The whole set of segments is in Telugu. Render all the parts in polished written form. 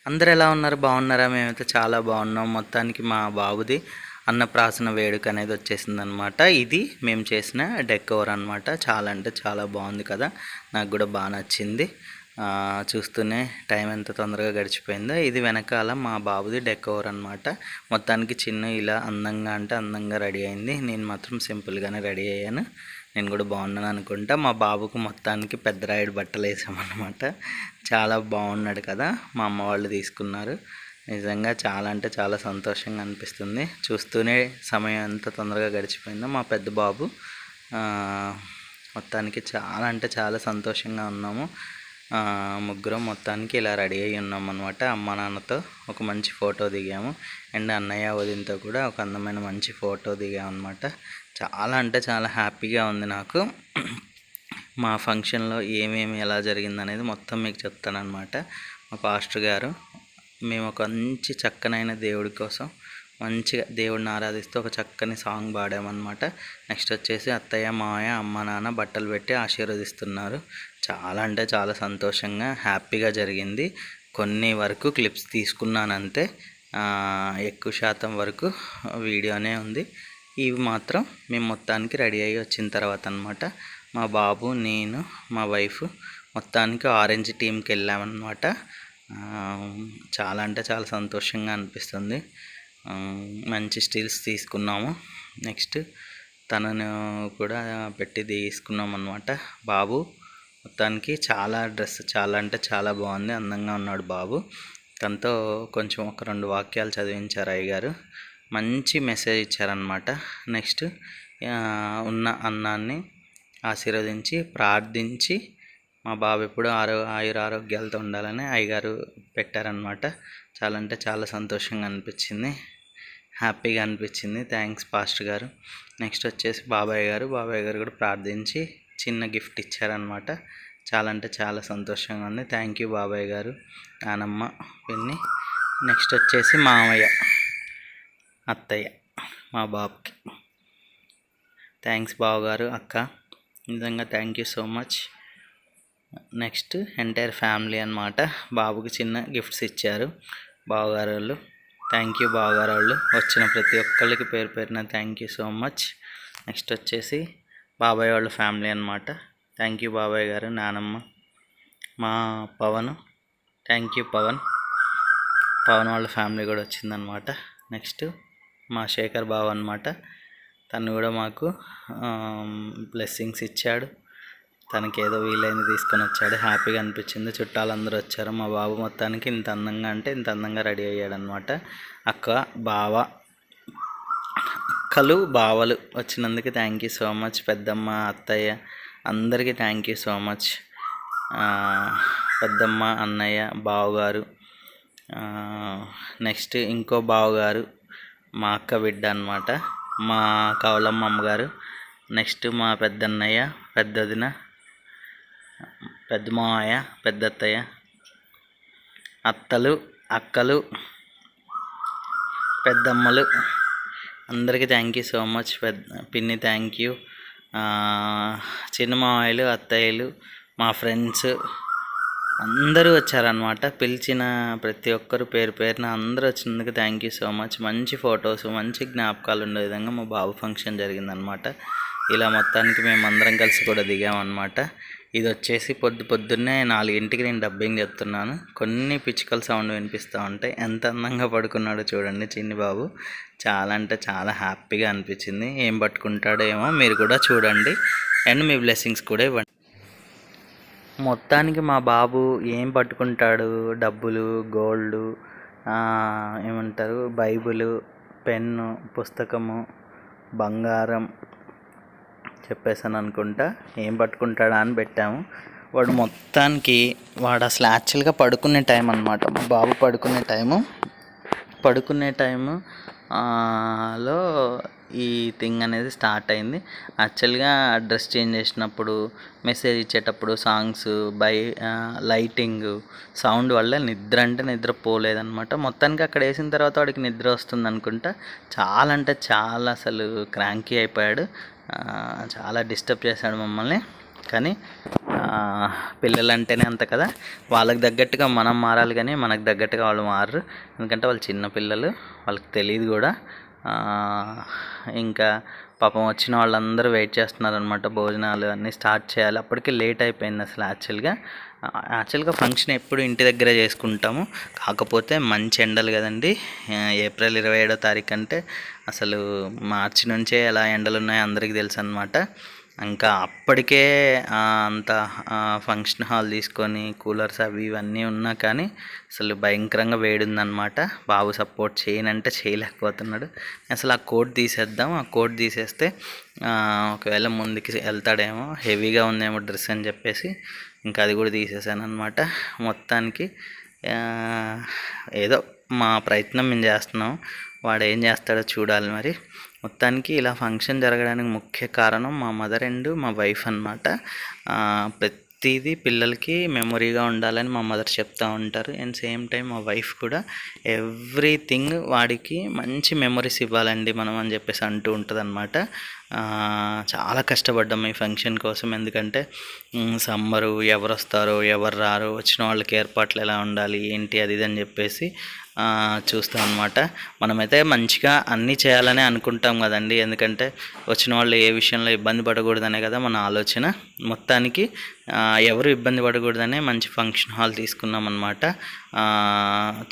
అందరు ఎలా ఉన్నారు? బాగున్నారా? మేమైతే చాలా బాగున్నాం. మొత్తానికి మా బాబుది అన్నప్రాసన వేడుక అనేది వచ్చేసిందనమాట. ఇది మేము చేసిన డెకోర్ అనమాట. చాలా అంటే చాలా బాగుంది కదా, నాకు కూడా బాగా నచ్చింది. చూస్తూనే టైం ఎంత తొందరగా గడిచిపోయిందో. ఇది వెనకాల మా బాబుది డెకోర్ అనమాట. మొత్తానికి చిన్న ఇలా అందంగా అంటే అందంగా రెడీ అయింది. నేను మాత్రం సింపుల్గానే రెడీ అయ్యాను. నేను కూడా బాగున్నాను అనుకుంటా. మా బాబుకు మొత్తానికి పెద్ద రాయుడు బట్టలు వేసామన్నమాట. చాలా బాగున్నాడు కదా, మా అమ్మ వాళ్ళు తీసుకున్నారు. నిజంగా చాలా అంటే చాలా సంతోషంగా అనిపిస్తుంది. చూస్తూనే సమయం ఎంత తొందరగా గడిచిపోయిందో. మా పెద్ద బాబు మొత్తానికి చాలా అంటే చాలా సంతోషంగా ఉన్నాము. ముగ్గురం మొత్తానికి ఇలా రెడీ అయ్యి ఉన్నాం అనమాట. అమ్మ నాన్నతో ఒక మంచి ఫోటో దిగాము. అండ్ అన్నయ్య వదినతో కూడా ఒక అందమైన మంచి ఫోటో దిగాము అనమాట. చాలా అంటే చాలా హ్యాపీగా ఉంది నాకు. మా ఫంక్షన్లో ఏమేమి ఎలా జరిగిందనేది మొత్తం మీకు చెప్తానమాట. మా పాస్టర్ గారు మేము ఒక మంచి చక్కనైన దేవుడి కోసం మంచిగా దేవుడిని ఆరాధిస్తూ ఒక చక్కని సాంగ్ పాడామన్నమాట. నెక్స్ట్ వచ్చేసి అత్తయ్య మావయ్య అమ్మ నాన్న బట్టలు పెట్టి ఆశీర్వదిస్తున్నారు. చాలా అంటే చాలా సంతోషంగా హ్యాపీగా జరిగింది. కొన్ని వరకు క్లిప్స్ తీసుకున్నానంతే, ఎక్కువ శాతం వరకు వీడియోనే ఉంది. ఇవి మాత్రం మేము మొత్తానికి రెడీ అయ్యి వచ్చిన తర్వాత అనమాట. మా బాబు నేను మా వైఫ్ మొత్తానికి ఆరెంజ్ టీంకి వెళ్ళామన్నమాట. చాలా అంటే చాలా సంతోషంగా అనిపిస్తుంది. మంచి స్టిల్స్ తీసుకున్నాము. నెక్స్ట్ తనను కూడా పెట్టి తీసుకున్నాం అన్నమాట. బాబు మొత్తానికి చాలా డ్రెస్ చాలా అంటే చాలా బాగుంది, అందంగా ఉన్నాడు బాబు. తనతో కొంచెం ఒక 2 వాక్యాలు చదివించారు అయ్యగారు. మంచి మెసేజ్ ఇచ్చారనమాట. నెక్స్ట్ ఉన్న అన్నాన్ని ఆశీర్వదించి ప్రార్థించి మా బాబు ఎప్పుడు ఆయురారోగ్యాలతో ఉండాలని అయ్యగారు పెట్టారనమాట. చాలా అంటే చాలా సంతోషంగా అనిపించింది, హ్యాపీగా అనిపించింది. థ్యాంక్స్ పాస్టర్ గారు. నెక్స్ట్ వచ్చేసి బాబాయ్ గారు కూడా ప్రార్థించి చిన్న గిఫ్ట్ ఇచ్చారనమాట. చాలా అంటే చాలా సంతోషంగా ఉంది. థ్యాంక్ యూ బాబాయ్ గారు, నానమ్మ, పిన్ని. నెక్స్ట్ వచ్చేసి మామయ్య అత్తయ్య మా బాబుకి. థ్యాంక్స్ బావగారు అక్క, నిజంగా thank you so much. Next entire family అన్నమాట. బాబుకి చిన్న గిఫ్ట్స్ ఇచ్చారు బావగారు వాళ్ళు. థ్యాంక్ యూ బావగారు వాళ్ళు. వచ్చిన ప్రతి ఒక్కరికి పేరు పేరున thank you so much. Next వచ్చేసి బాబాయ్ వాళ్ళ ఫ్యామిలీ అన్నమాట. థ్యాంక్ యూ బాబాయ్ గారు, నానమ్మ, మా పవన్. థ్యాంక్ యూ పవన్ వాళ్ళ ఫ్యామిలీ కూడా వచ్చిందనమాట. నెక్స్ట్ మా శేఖర్ బావ అనమాట. తను కూడా మాకు బ్లెస్సింగ్స్ ఇచ్చాడు. తనకి ఏదో వీలైంది తీసుకొని వచ్చాడు. హ్యాపీగా అనిపించింది. చుట్టాలందరూ వచ్చారు. మా బాబు మొత్తానికి ఇంత అందంగా అంటే ఇంత అందంగా రెడీ అయ్యాడనమాట. అక్క బావ అక్కలు బావలు వచ్చినందుకు థ్యాంక్ యూ సో మచ్. పెద్దమ్మ అత్తయ్య అందరికీ థ్యాంక్ యూ సో మచ్. పెద్దమ్మ అన్నయ్య బావగారు, నెక్స్ట్ ఇంకో బావగారు మా అక్క బిడ్డ అనమాట, మా కవలమ్మ అమ్మగారు. నెక్స్ట్ మా పెద్దన్నయ్య, పెద్దదిన, పెద్ద మావయ్య, పెద్దత్తయ్య, అత్తలు, అక్కలు, పెద్దమ్మలు అందరికీ థ్యాంక్ యూ సో మచ్. పిన్ని థ్యాంక్ యూ. చిన్న మావయ్యలు, అత్తయ్యలు, మా ఫ్రెండ్స్ అందరూ వచ్చారనమాట. పిలిచిన ప్రతి ఒక్కరు పేరు పేరున అందరూ వచ్చినందుకు థ్యాంక్ యూ సో మచ్. మంచి ఫొటోస్, మంచి జ్ఞాపకాలు ఉండే విధంగా మా బాబు ఫంక్షన్ జరిగిందనమాట. ఇలా మొత్తానికి మేము అందరం కలిసి కూడా దిగామన్నమాట. ఇది వచ్చేసి పొద్దున్నే 4ంటికి నేను డబ్బింగ్ చెప్తున్నాను. కొన్ని పిచ్చుకల సౌండ్ వినిపిస్తూ ఉంటాయి. ఎంత అందంగా పడుకున్నాడో చూడండి చిన్ని బాబు. చాలా అంటే చాలా హ్యాపీగా అనిపించింది. ఏం పట్టుకుంటాడో ఏమో మీరు కూడా చూడండి అండ్ మీ బ్లెస్సింగ్స్ కూడా ఇవ్వండి. మొత్తానికి మా బాబు ఏం పట్టుకుంటాడు? డబ్బులు, గోల్డ్, ఏమంటారు, బైబిలు, పెన్ను, పుస్తకము, బంగారం చెప్పేసాను అనుకుంటా. ఏం పట్టుకుంటాడా అని పెట్టాము. వాడు మొత్తానికి అసలు యాక్చువల్గా పడుకునే టైం అనమాట. మా బాబు పడుకునే టైము లో ఈ థింగ్ అనేది స్టార్ట్ అయింది. యాక్చువల్గా డ్రెస్ చేంజ్ చేసినప్పుడు, మెసేజ్ ఇచ్చేటప్పుడు, సాంగ్స్, లైటింగ్, సౌండ్ వల్ల నిద్ర అంటే నిద్ర పోలేదనమాట. మొత్తానికి అక్కడ వేసిన తర్వాత వాడికి నిద్ర వస్తుంది అనుకుంటా. చాలా అంటే చాలా అసలు క్రాంకీ అయిపోయాడు. చాలా డిస్టర్బ్ చేశాడు మమ్మల్ని. కానీ పిల్లలంటేనే అంత కదా, వాళ్ళకి తగ్గట్టుగా మనం మారాలి కానీ మనకు తగ్గట్టుగా వాళ్ళు మారరు. ఎందుకంటే వాళ్ళు చిన్న పిల్లలు, వాళ్ళకి తెలియదు కూడా. ఇంకా పాపం వచ్చిన వాళ్ళందరూ వెయిట్ చేస్తున్నారనమాట, భోజనాలు అన్నీ స్టార్ట్ చేయాలి. అప్పటికే లేట్ అయిపోయింది అసలు. యాక్చువల్గా ఫంక్షన్ ఎప్పుడు ఇంటి దగ్గరే చేసుకుంటాము, కాకపోతే మంచి ఎండలు కదండి. ఏప్రిల్ 27వ తారీఖు అంటే అసలు మార్చి నుంచే ఎలా ఎండలు ఉన్నాయో అందరికీ తెలుసు అనమాట. ఇంకా అప్పటికే అంత ఫంక్షన్ హాల్ తీసుకొని కూలర్స్ అవి ఇవన్నీ ఉన్నా కానీ అసలు భయంకరంగా వేడి ఉందన్నమాట. బాబు సపోర్ట్ చేయనంటే చేయలేకపోతున్నాడు. అసలు ఆ కోట్ తీసేద్దాం, ఆ కోట్ తీసేస్తే ఒకవేళ ముందుకి వెళ్తాడేమో, హెవీగా ఉందేమో డ్రెస్ అని చెప్పేసి ఇంకా అది కూడా తీసేసాను అనమాట. మొత్తానికి ఏదో మా ప్రయత్నం మేము చేస్తున్నాం, వాడు ఏం చేస్తాడో చూడాలి మరి. మొత్తానికి ఇలా ఫంక్షన్ జరగడానికి ముఖ్య కారణం మా మదర్ అండ్ మా వైఫ్ అన్నమాట. ప్రతిదీ పిల్లలకి మెమొరీగా ఉండాలని మా మదర్ చెప్తూ ఉంటారు. అండ్ సేమ్ టైం మా వైఫ్ కూడా ఎవ్రీథింగ్ వాడికి మంచి మెమొరీస్ ఇవ్వాలండి మనం అని చెప్పేసి అంటూ ఉంటుంది అనమాట. చాలా కష్టపడ్డాం ఈ ఫంక్షన్ కోసం. ఎందుకంటే సమ్మరు, ఎవరు వస్తారో ఎవరు రారో, వచ్చిన వాళ్ళకి ఏర్పాట్లు ఎలా ఉండాలి ఏంటి అది ఇది అని చెప్పేసి చూస్తాం అనమాట. మనమైతే మంచిగా అన్నీ చేయాలని అనుకుంటాం కదండి, ఎందుకంటే వచ్చిన వాళ్ళు ఏ విషయంలో ఇబ్బంది పడకూడదనే కదా మన ఆలోచన. మొత్తానికి ఎవరు ఇబ్బంది పడకూడదనే మంచి ఫంక్షన్ హాల్ తీసుకున్నాం అనమాట.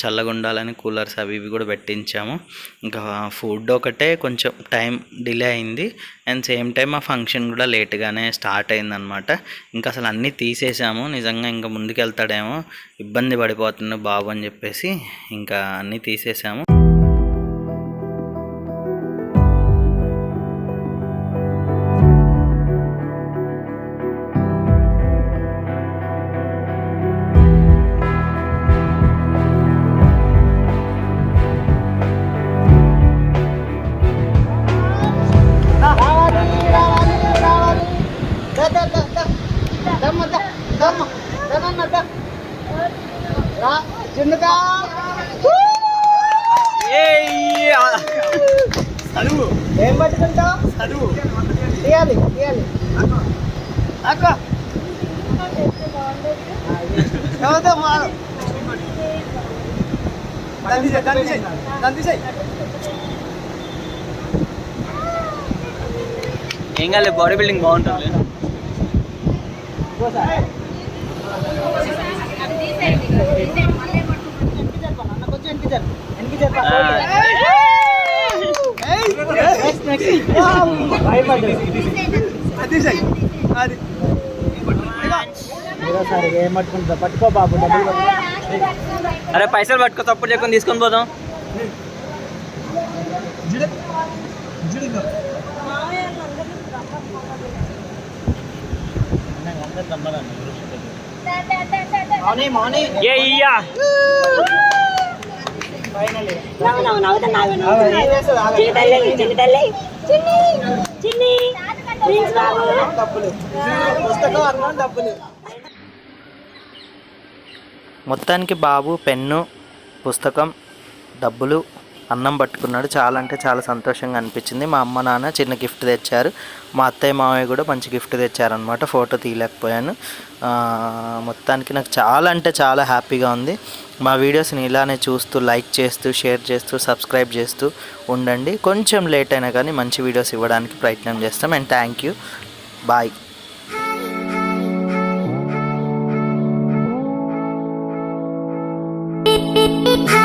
చల్లగా ఉండాలని కూలర్స్ అవి ఇవి కూడా పెట్టించాము. ఇంకా ఫుడ్ ఒకటే కొంచెం టైం డిలే అయింది. అండ్ సేమ్ టైం ఆ ఫంక్షన్ కూడా లేట్గానే స్టార్ట్ అయిందనమాట. ఇంకా అసలు అన్నీ తీసేసాము. నిజంగా ఇంకా ముందుకు వెళ్తాడేమో, ఇబ్బంది పడిపోతున్నాడు బాబు అని చెప్పేసి ఇంకా అన్నీ తీసేసాము. ఏం పట్టుకుంటావు? తీయాలి తీయాలి అక్క ఏం కాలే, బాడీ బిల్డింగ్ బాగుంటుంది. పట్టుకో బాబు, డబ్బులు అరే పైసలు పట్టుకో, తప్పుడు చెప్పుకొని తీసుకొని పోదాం. మొత్తానికి బాబు పెన్ను, పుస్తకం, డబ్బులు, అన్నం పట్టుకున్నాడు. చాలా అంటే చాలా సంతోషంగా అనిపించింది. మా అమ్మ నాన్న చిన్న గిఫ్ట్ తెచ్చారు, మా అత్తయ్య మామయ్య కూడా మంచి గిఫ్ట్ తెచ్చారనమాట. ఫోటో తీయలేకపోయాను. మొత్తానికి నాకు చాలా అంటే చాలా హ్యాపీగా ఉంది. మా వీడియోస్ని ఇలానే చూస్తూ, లైక్ చేస్తూ, షేర్ చేస్తూ, సబ్స్క్రైబ్ చేస్తూ ఉండండి. కొంచెం లేట్ అయినా కానీ మంచి వీడియోస్ ఇవ్వడానికి ప్రయత్నం చేస్తాం. And thank you, bye. Hi.